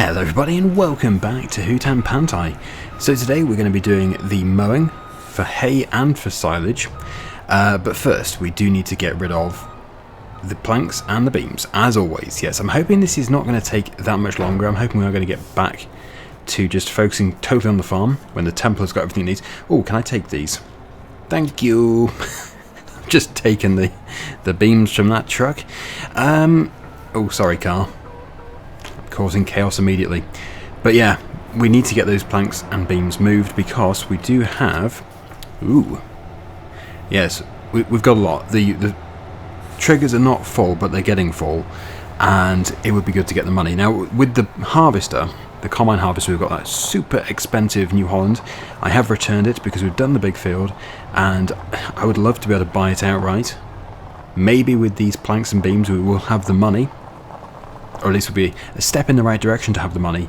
Hello everybody and welcome back to Hutan Pantai. So today we're going to be doing the mowing for hay and for silage. But first we do need to get rid of the planks and the beams, as always. Yes, I'm hoping this is not going to take that much longer. I'm hoping we are going to get back to just focusing totally on the farm when the Templar's got everything it needs. Oh, can I take these? Thank you. I've just taken the beams from that truck. Oh, sorry car. Causing chaos immediately. But yeah, we need to get those planks and beams moved because we do have... Ooh. Yes, we've got a lot. The triggers are not full, but they're getting full. And it would be good to get the money. Now, with the harvester, the combine harvester, we've got that super expensive New Holland. I have returned it because we've done the big field. And I would love to be able to buy it outright. Maybe with these planks and beams we will have the money. Or at least would be a step in the right direction to have the money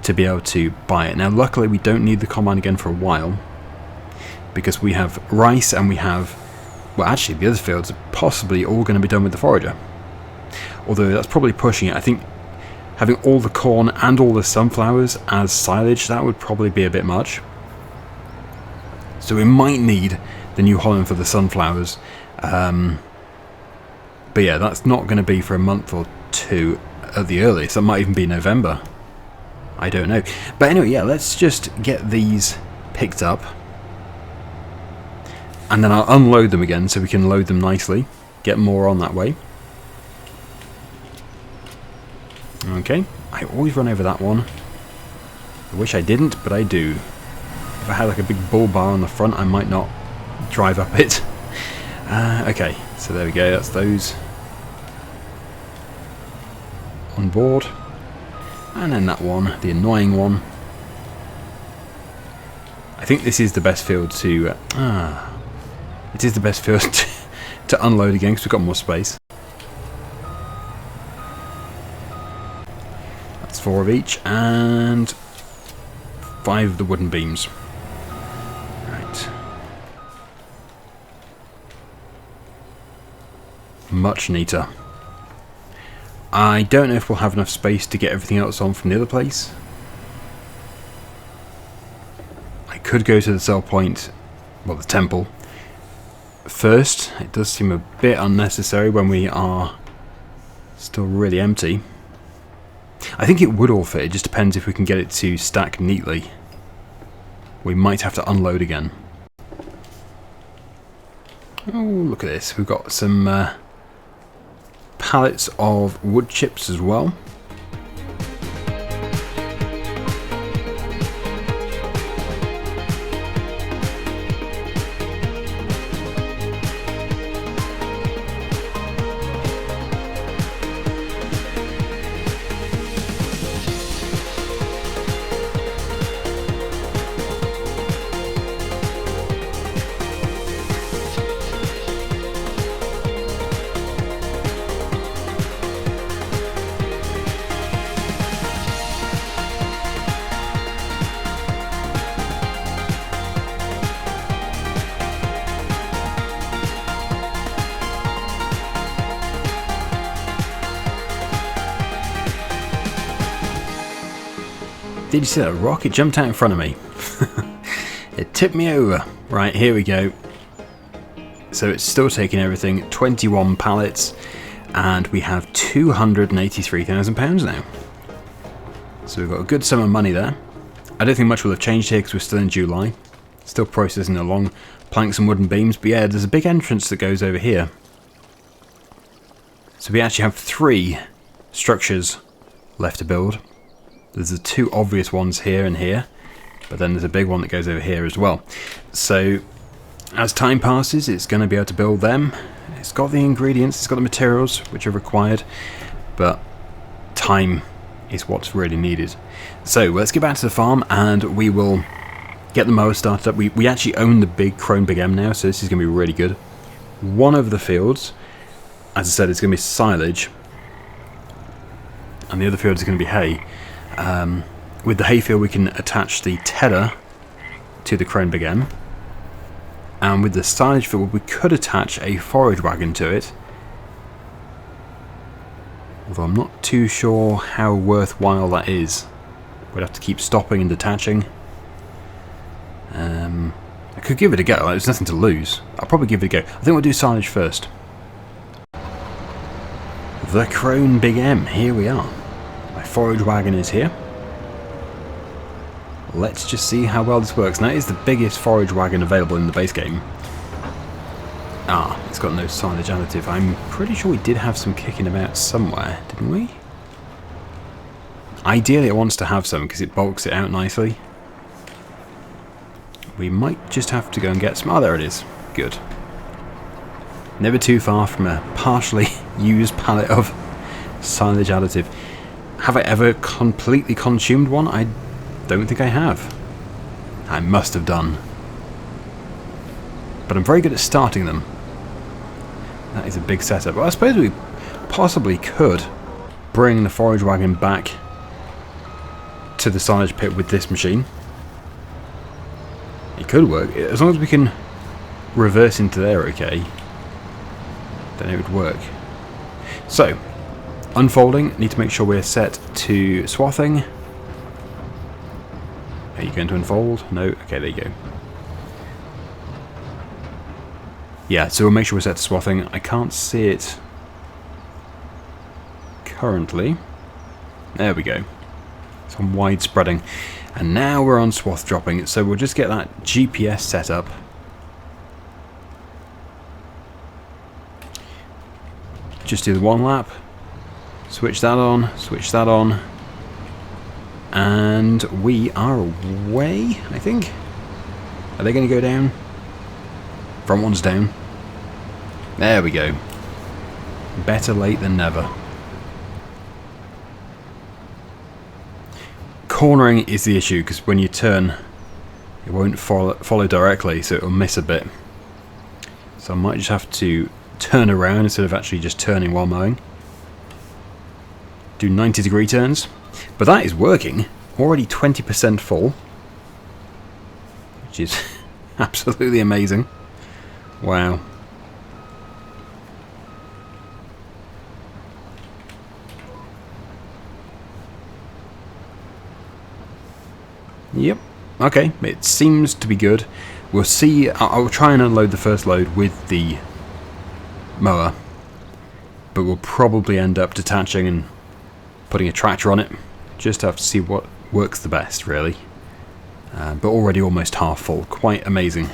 to be able to buy it. Now luckily we don't need the combine again for a while, because we have rice and we have, well actually the other fields are possibly all going to be done with the forager. Although that's probably pushing it. I think having all the corn and all the sunflowers as silage, that would probably be a bit much. So we might need the New Holland for the sunflowers. But yeah, that's not going to be for a month or two at the earliest. That might even be November. I don't know. But anyway, yeah, let's just get these picked up. And then I'll unload them again so we can load them nicely. Get more on that way. Okay. I always run over that one. I wish I didn't, but I do. If I had like a big bull bar on the front, I might not drive up it. Okay, so there we go. That's those on board, and then that one, the annoying one. I think this is the best field to it is the best field to unload again because we've got more space. That's 4 of each and 5 of the wooden beams. Right, much neater. I don't know if we'll have enough space to get everything else on from the other place. I could go to the sell point, well the temple, first. It does seem a bit unnecessary when we are still really empty. I think it would all fit, it just depends if we can get it to stack neatly. We might have to unload again. Oh, look at this, we've got some pallets of wood chips as well. Did you see that rock? It jumped out in front of me. It tipped me over. Right, here we go. So it's still taking everything. 21 pallets. And we have £283,000 now. So we've got a good sum of money there. I don't think much will have changed here because we're still in July. Still processing along planks and wooden beams. But yeah, there's a big entrance that goes over here. So we actually have 3 structures left to build. There's the 2 obvious ones here and here, but then there's a big one that goes over here as well. So as time passes, it's going to be able to build them. It's got the ingredients, it's got the materials which are required, but time is what's really needed. So let's get back to the farm and we will get the mower started up. We actually own the big Krone Big M now, so this is going to be really good. One of the fields, as I said, is going to be silage, and the other field is going to be hay. With the hayfield we can attach the tedder to the Krone Big M, and with the silage field we could attach a forage wagon to it, although I'm not too sure how worthwhile that is. We'd have to keep stopping and detaching. I could give it a go. There's nothing to lose. I'll probably give it a go. I think we'll do silage first. The Krone Big M. Here we are. My forage wagon is here. Let's just see how well this works. Now, it is the biggest forage wagon available in the base game. Ah, it's got no silage additive. I'm pretty sure we did have some kicking about somewhere, didn't we? Ideally, it wants to have some because it bulks it out nicely. We might just have to go and get some. Oh, there it is. Good. Never too far from a partially used pallet of silage additive. Have I ever completely consumed one? I don't think I have. I must have done. But I'm very good at starting them. That is a big setup. Well, I suppose we possibly could bring the forage wagon back to the silage pit with this machine. It could work, as long as we can reverse into there okay, then it would work. So, unfolding, need to make sure we're set to swathing. Are you going to unfold? No? Okay, there you go. Yeah, so we'll make sure we're set to swathing. I can't see it currently. There we go. It's on wide spreading. And now we're on swath dropping, so we'll just get that GPS set up. Just do the one lap. Switch that on, and we are away, I think. Are they going to go down? Front one's down. There we go. Better late than never. Cornering is the issue, because when you turn, it won't follow directly, so it'll miss a bit. So I might just have to turn around instead of actually just turning while mowing. Do 90-degree turns. But that is working. Already 20% full. Which is absolutely amazing. Wow. Yep. Okay, it seems to be good. We'll see. I'll try and unload the first load with the mower, but we'll probably end up detaching and putting a tractor on it. Just have to see what works the best, really. But already almost half full. Quite amazing.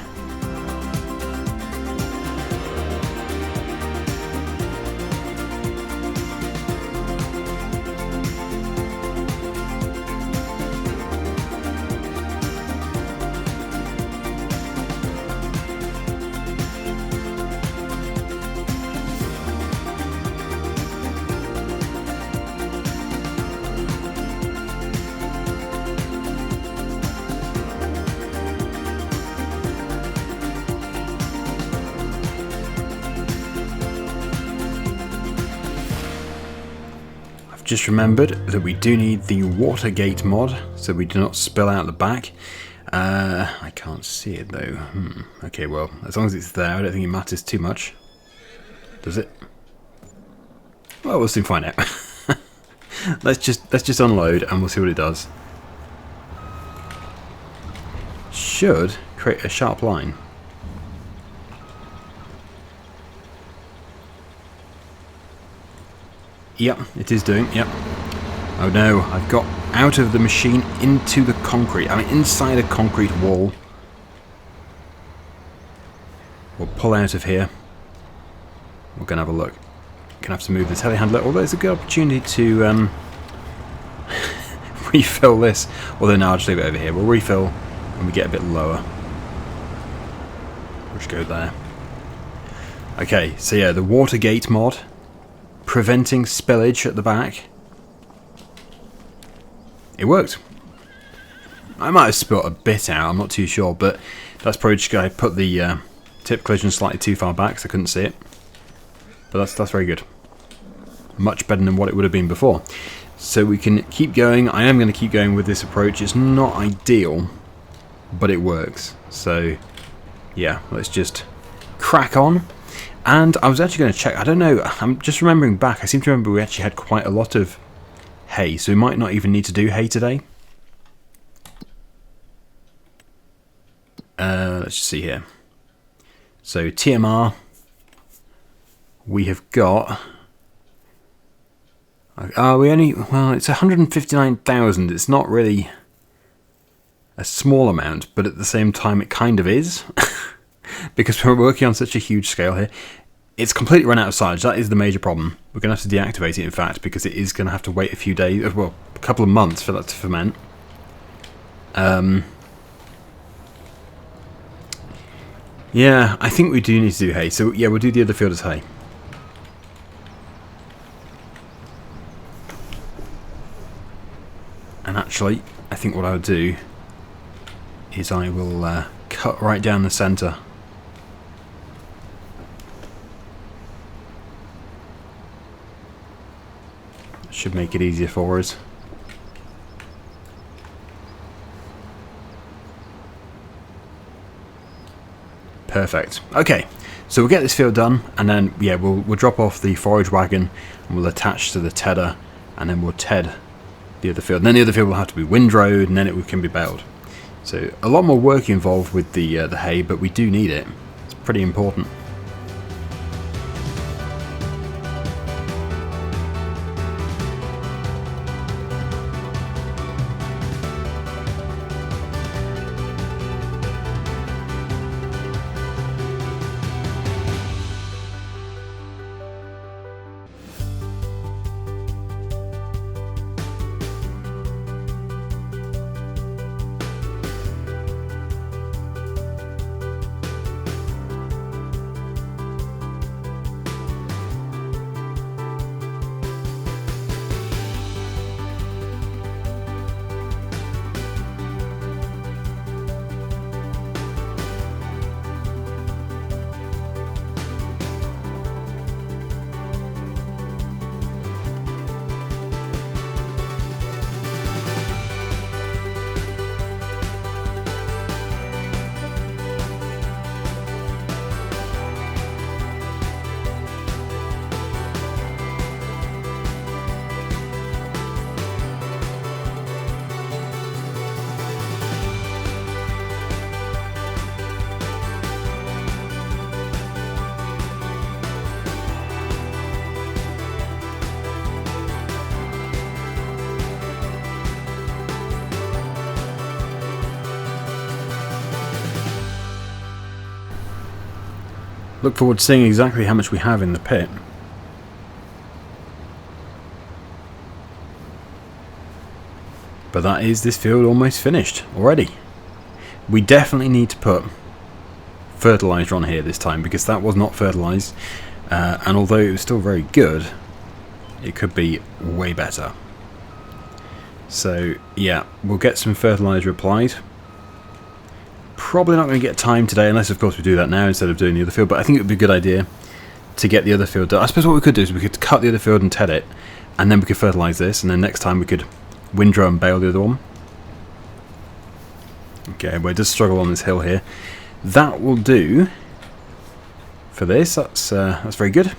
Just remembered that we do need the water gate mod so we do not spill out the back. I can't see it though. Okay, well, as long as it's there, I don't think it matters too much. Does it? Well, we'll soon find out. let's just unload and we'll see what it does. Should create a sharp line. Yep, it is doing, yep. Oh no, I've got out of the machine into the concrete. I mean, inside a concrete wall. We'll pull out of here. We're going to have a look. Gonna have to move this telehandler, although it's a good opportunity to refill this. Although no, I'll just leave it over here. We'll refill when we get a bit lower. We'll just go there. Okay, so yeah, the water gate mod. Preventing spillage at the back. It worked. I might have spilt a bit out, I'm not too sure, but that's probably just I put the tip collision slightly too far back so I couldn't see it. But that's very good. Much better than what it would have been before. So we can keep going. I am going to keep going with this approach. It's not ideal, but it works. So yeah, let's just crack on. And I was actually going to check, I don't know, I'm just remembering back, I seem to remember we actually had quite a lot of hay, so we might not even need to do hay today. let's just see here. So TMR, we have got. Well, it's 159,000. It's not really a small amount, but at the same time, it kind of is because we're working on such a huge scale here. It's completely run out of silage. That is the major problem. We're going to have to deactivate it, in fact, because it is going to have to wait a few days, well, a couple of months for that to ferment. Yeah, I think we do need to do hay. So yeah, we'll do the other field as hay. And actually, I think what I'll do is I will cut right down the centre. Should make it easier for us. Perfect. Okay, so we'll get this field done, and then yeah, we'll drop off the forage wagon, and we'll attach to the tedder, and then we'll ted the other field. And then the other field will have to be windrowed, and then it can be baled. So a lot more work involved with the hay, but we do need it. It's pretty important. Look forward to seeing exactly how much we have in the pit. But that is this field almost finished already. We definitely need to put fertilizer on here this time, because that was not fertilized, and although it was still very good, it could be way better. So yeah, we'll get some fertilizer applied. Probably not going to get time today, unless of course we do that now instead of doing the other field, but I think it would be a good idea to get the other field done. I suppose what we could do is we could cut the other field and ted it, and then we could fertilize this, and then next time we could windrow and bale the other one. Okay, we just struggle on this hill here. That will do for this. That's very good.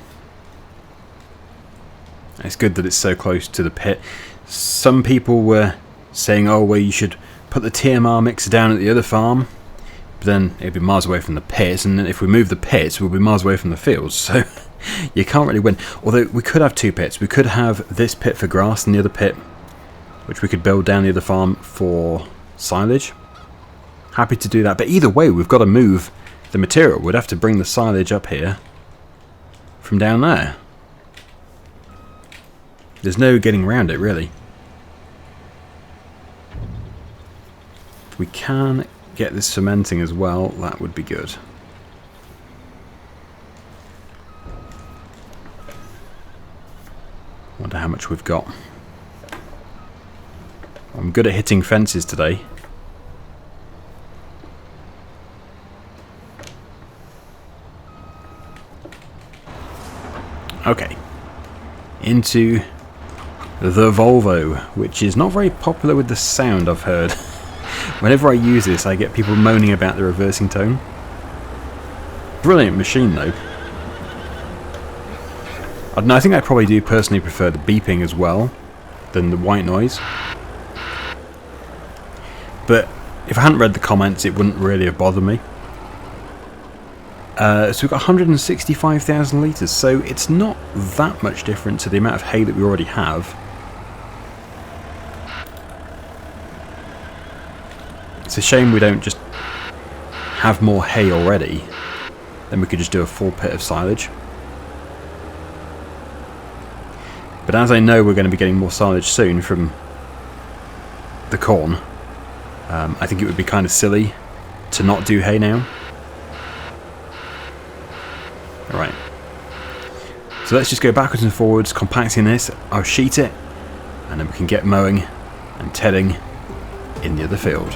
It's good that it's so close to the pit. Some people were saying, oh well, you should put the TMR mixer down at the other farm, but then it'd be miles away from the pits, and then if we move the pits we'll be miles away from the fields, so you can't really win. Although we could have two pits. We could have this pit for grass and the other pit which we could build down the other farm for silage. Happy to do that, but either way we've got to move the material. We'd have to bring the silage up here from down there. There's no getting around it really. If we can get this cementing as well, that would be good. Wonder how much we've got. I'm good at hitting fences today. Okay. Into the Volvo, which is not very popular with the sound, I've heard. Whenever I use this, I get people moaning about the reversing tone. Brilliant machine, though. I don't know, I think I probably do personally prefer the beeping as well than the white noise. But If I hadn't read the comments, it wouldn't really have bothered me. So we've got 165,000 litres, so it's not that much different to the amount of hay that we already have. It's a shame we don't just have more hay already. Then we could just do a full pit of silage. But as I know we're going to be getting more silage soon from the corn, I think it would be kind of silly to not do hay now. Alright, so let's just go backwards and forwards, compacting this. I'll sheet it, and then we can get mowing and tedding in the other field.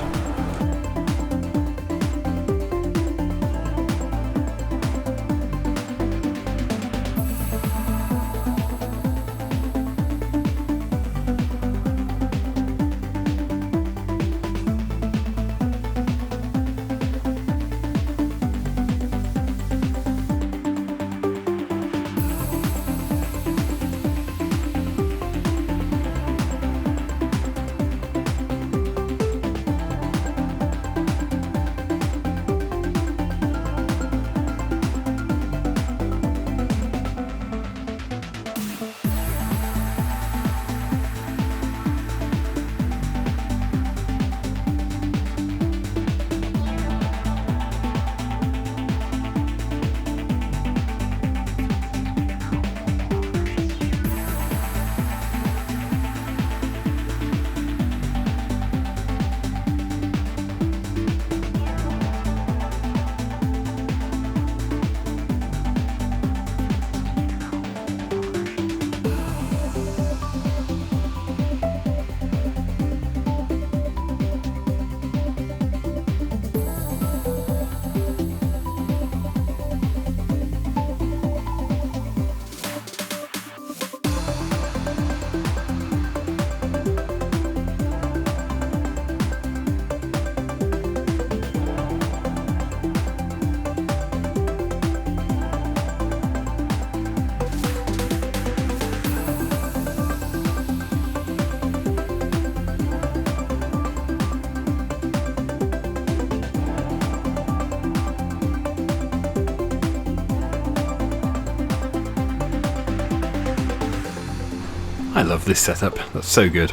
I love this setup, that's so good.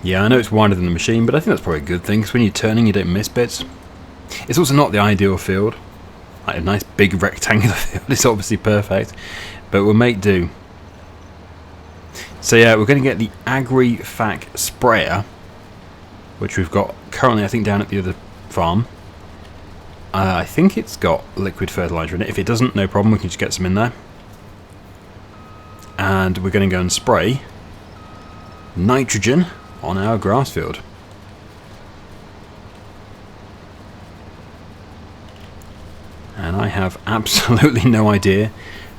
Yeah, I know it's wider than the machine, but I think that's probably a good thing, because when you're turning you don't miss bits. It's also not the ideal field. Like a nice big rectangular field is obviously perfect, but we'll make do. So yeah, we're going to get the Agri-Fac sprayer, which we've got currently I think down at the other farm. I think it's got liquid fertilizer in it. If it doesn't, no problem, we can just get some in there. And we're going to go and spray nitrogen on our grass field. And I have absolutely no idea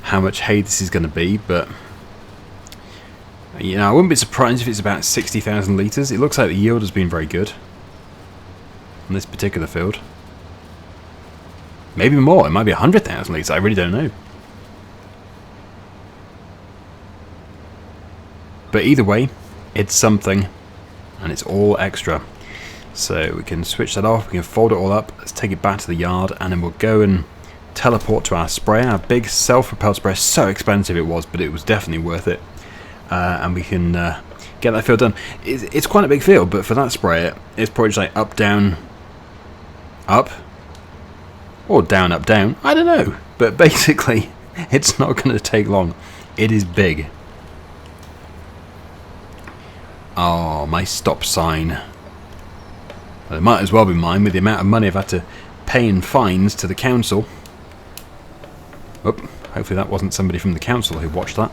how much hay this is going to be, but you know, I wouldn't be surprised if it's about 60,000 litres. It looks like the yield has been very good on this particular field. Maybe more, it might be 100,000 litres, I really don't know. But either way, it's something, and it's all extra. So we can switch that off, we can fold it all up, let's take it back to the yard, and then we'll go and teleport to our sprayer, our big self-propelled sprayer. So expensive it was, but it was definitely worth it. And we can get that field done. It's quite a big field, but for that sprayer, it's probably just like up, down, up, or down, up, down. I don't know, but basically, it's not going to take long. It is big. Oh, my stop sign. Well, it might as well be mine with the amount of money I've had to pay in fines to the council. Oh, hopefully that wasn't somebody from the council who watched that.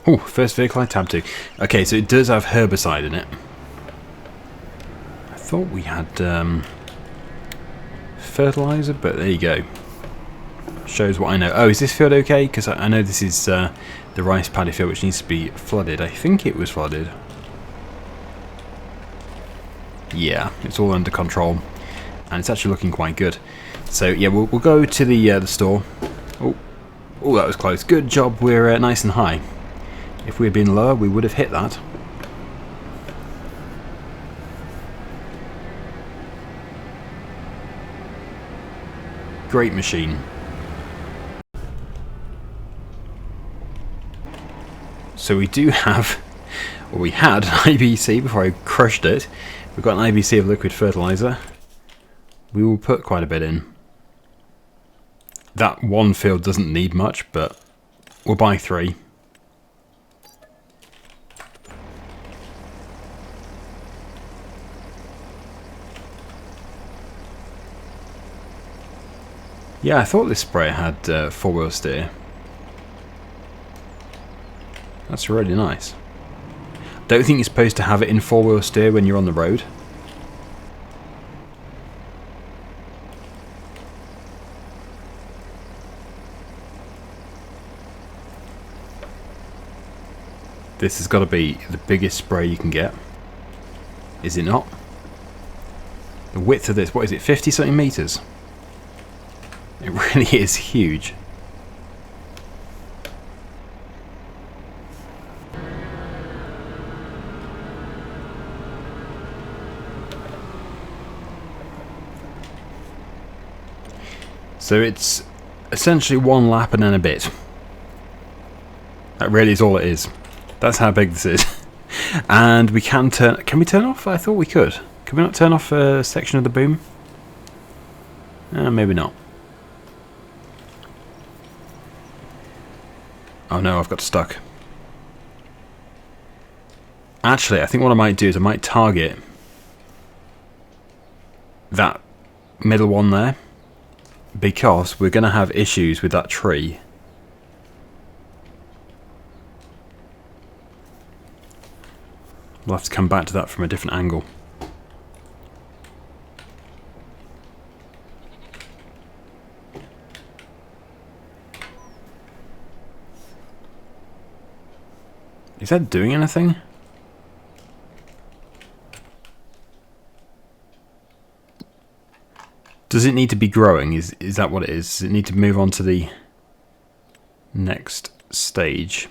Oh, first vehicle I tabbed to. Okay, so it does have herbicide in it. I thought we had fertilizer, but there you go. Shows what I know. Oh, is this field okay? Because I know this is the rice paddy field, which needs to be flooded. I think it was flooded. Yeah, it's all under control, and it's actually looking quite good. So yeah, we'll go to the store. Oh, Oh, that was close. Good job, we're nice and high. If we had been lower, we would have hit that. Great machine. So we do have, or we had an IBC before I crushed it. We've got an IBC of liquid fertilizer. We will put quite a bit in. That one field doesn't need much, but we'll buy 3. Yeah, I thought this sprayer had 4-wheel steer. That's really nice. Don't think you're supposed to have it in 4-wheel steer when you're on the road. This has got to be the biggest spray you can get. Is it not? The width of this, what is it, 50 something meters? It really is huge. So it's essentially 1 lap and then a bit. That really is all it is. That's how big this is. And we can turn... Can we turn off? I thought we could. Can we not turn off a section of the boom? Maybe not. Oh no, I've got stuck. Actually, I think what I might do is I might target that middle one there, because we're going to have issues with that tree. We'll have to come back to that from a different angle. Is that doing anything? Does it need to be growing? Is that what it is? Does it need to move on to the next stage?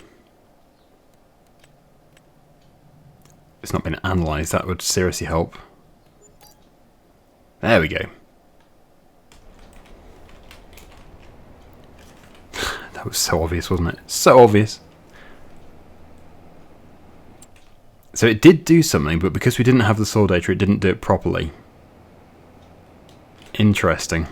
It's not been analysed. That would seriously help. There we go. That was so obvious, wasn't it? So obvious. So it did do something, but because we didn't have the soil data, it didn't do it properly. Interesting.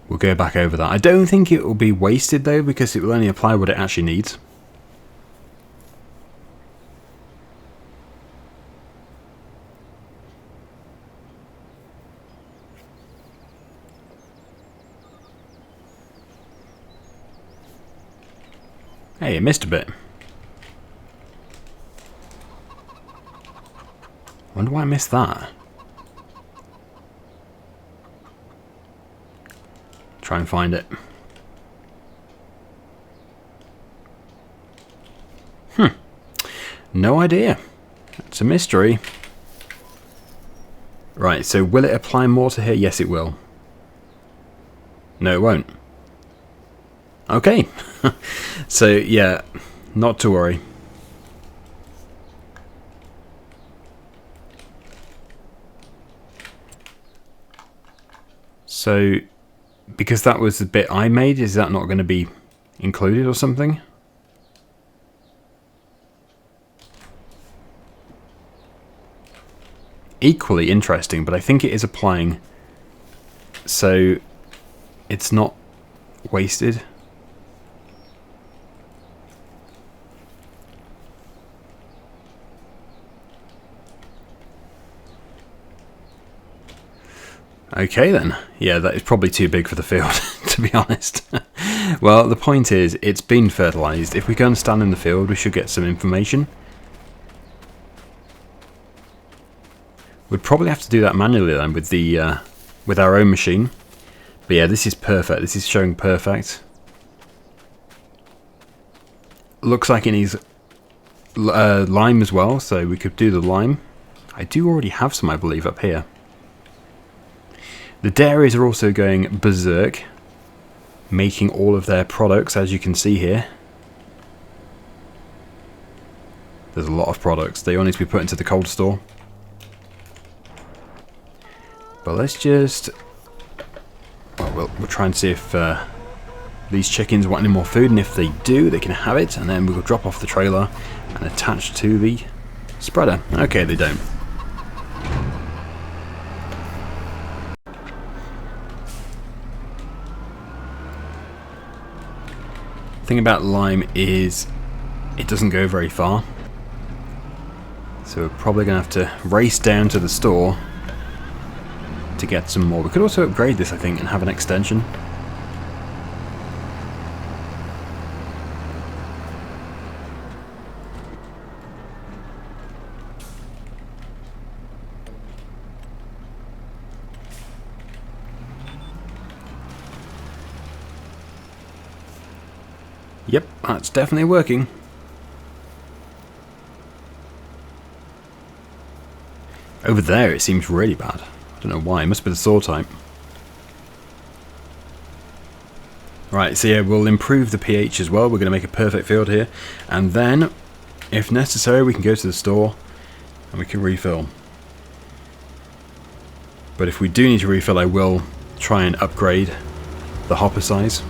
We'll go back over that. I don't think it will be wasted though, because it will only apply what it actually needs. Hey, it missed a bit. Wonder why I missed that. Try and find it. No idea. It's a mystery. Right, so will it apply more to here? Yes, it will. No, it won't. Okay. So, yeah, not to worry. So, because that was the bit I made, is that not going to be included or something? Equally interesting, but I think it is applying, so it's not wasted. Okay then. Yeah, that is probably too big for the field, to be honest. Well, the point is, it's been fertilised. If we go and stand in the field, we should get some information. We'd probably have to do that manually then with the with our own machine. But yeah, this is perfect. This is showing perfect. Looks like it needs lime as well, so we could do the lime. I do already have some, I believe, up here. The dairies are also going berserk, making all of their products, as you can see here. There's a lot of products. They all need to be put into the cold store. But let's just... well, we'll try and see if these chickens want any more food, and if they do, they can have it, and then we'll drop off the trailer and attach to the spreader. Okay, they don't. The thing about lime is it doesn't go very far, so we're probably going to have to race down to the store to get some more. We could also upgrade this, I think, and have an extension. Yep, that's definitely working. Over there it seems really bad. I don't know why, it must be the saw type. Right, so yeah, we'll improve the pH as well. We're going to make a perfect field here. And then, if necessary, we can go to the store and we can refill. But if we do need to refill, I will try and upgrade the hopper size.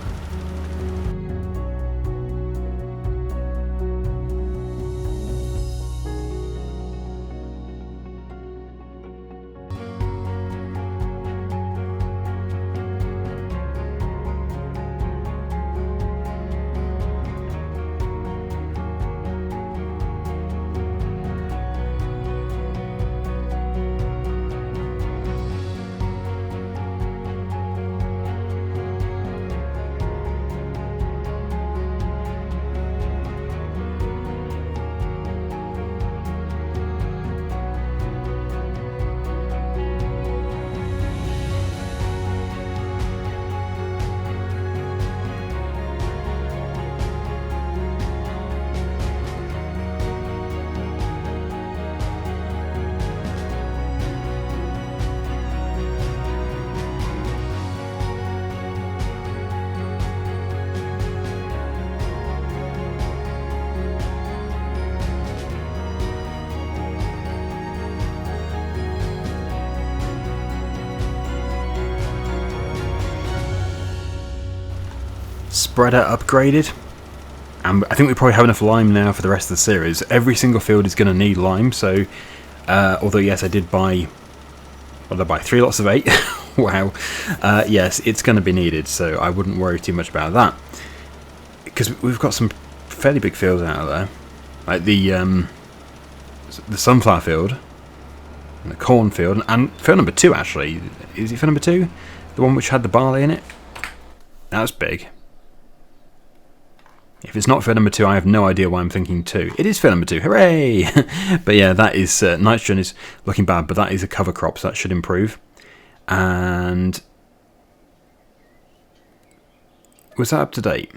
Spreader upgraded, and I think we probably have enough lime now for the rest of the series. Every single field is going to need lime, so although yes, I did buy, what did I buy, 3 lots of 8. Wow. Yes, it's going to be needed, so I wouldn't worry too much about that, because we've got some fairly big fields out of there, like the sunflower field and the corn field, and field number 2 actually. Is it field number 2? The one which had the barley in it? That was big. If it's not field number 2, I have no idea why I'm thinking 2. It is field number 2, hooray! But yeah, that is, nitrogen is looking bad, but that is a cover crop, so that should improve. And was that up to date?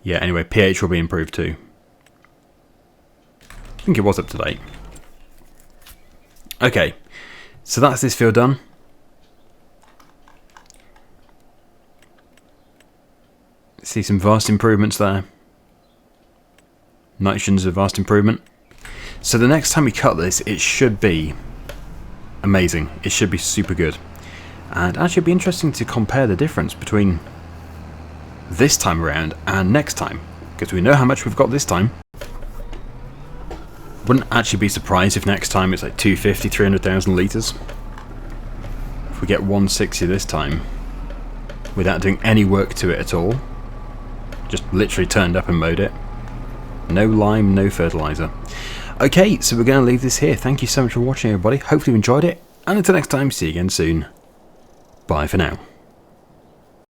Yeah, anyway, pH will be improved too. I think it was up to date. Okay, so that's this field done. See some vast improvements there. Nitrogen's a vast improvement. So the next time we cut this, it should be amazing. It should be super good. And actually it'd be interesting to compare the difference between this time around and next time, because we know how much we've got this time. Wouldn't actually be surprised if next time it's like 250, 300,000 litres. If we get 160 this time, without doing any work to it at all, just literally turned up and mowed it. No lime, no fertilizer. Okay, so we're going to leave this here. Thank you so much for watching, everybody. Hopefully you enjoyed it. And until next time, see you again soon. Bye for now.